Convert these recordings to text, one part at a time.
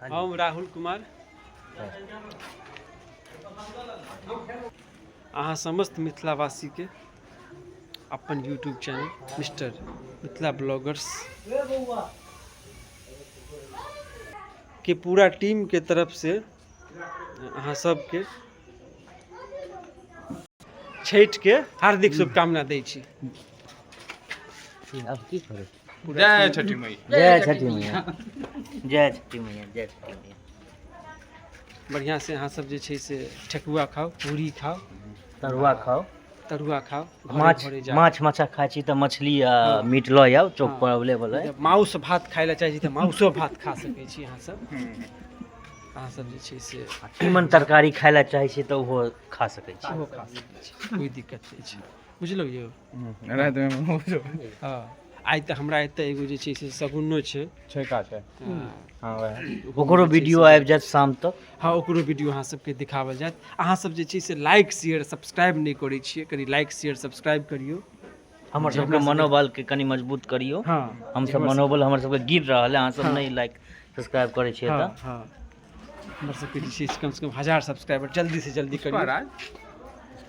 हम राहुल कुमार अहाँ समस्त मिथिलावासी के अपन YouTube channel Mister Mithila bloggers के पूरा टीम के तरफ से अहाँ सबके छठ के हार्दिक शुभकामना दै छी। अब की करे? जय छठी मैया। जय छठी मैया। जय छठी मैया। जय छठी मैया। बढ़िया से अहाँ सब जे छै से ठेकुआ खाओ, पूरी खाओ, तरुआ खाओ, माछ माछा खाइ छी तऽ मछली आ मीट लऽ आउ, चौक पर अवेलेबल है। माउस भात खाय लए चाहै छी तऽ माउसो भात खा सकै छी अहाँ सब। अहाँ सब जे छै से तीमन तरकारी खाय लए चाहै छी तऽ ओहो खा सकै छी। ओहो खा सकै छी, कोई दिक्कत नहीं छै, बुझलौ यौ। हाँ, आइ तऽ हमरा एतऽ एगो जे छै से सगुनो छै, छेका छै। हाँ वएह। ओकरो वीडियो आबि जायत शाम तक। हाँ, ओकरो वीडियो अहाँ सबके दिखावल जायत। अहाँ सब जे छै से लाइक शेयर सब्सक्राइब नहीं करै छियै, कनि लाइक शेयर सब्सक्राइब करियौ। हमर सबके मनोबल के कनि मजबूत करियो। हाँ, हम सब मनोबल हमर सबके गिर रहल है, अहाँ सब नहीं लाइक सब्सक्राइब करै छियै हाँ, तऽ। हाँ, हमर सबके जे छै से कम से कम 1000 सब्सक्राइबर जल्दी से जल्दी करियौ।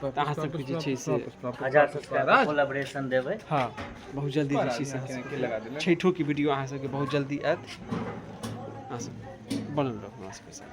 अहाँ सबके जे छै से 1000 सब्सक्राइबर कोलैबोरेशन देबै। हाँ, बहुत जल्दी जे छै से अहाँ सबके छठो की वीडियो अहाँ सबके बहुत जल्दी आयत। अहाँ सब बनल रहू हमरा सबके साथ।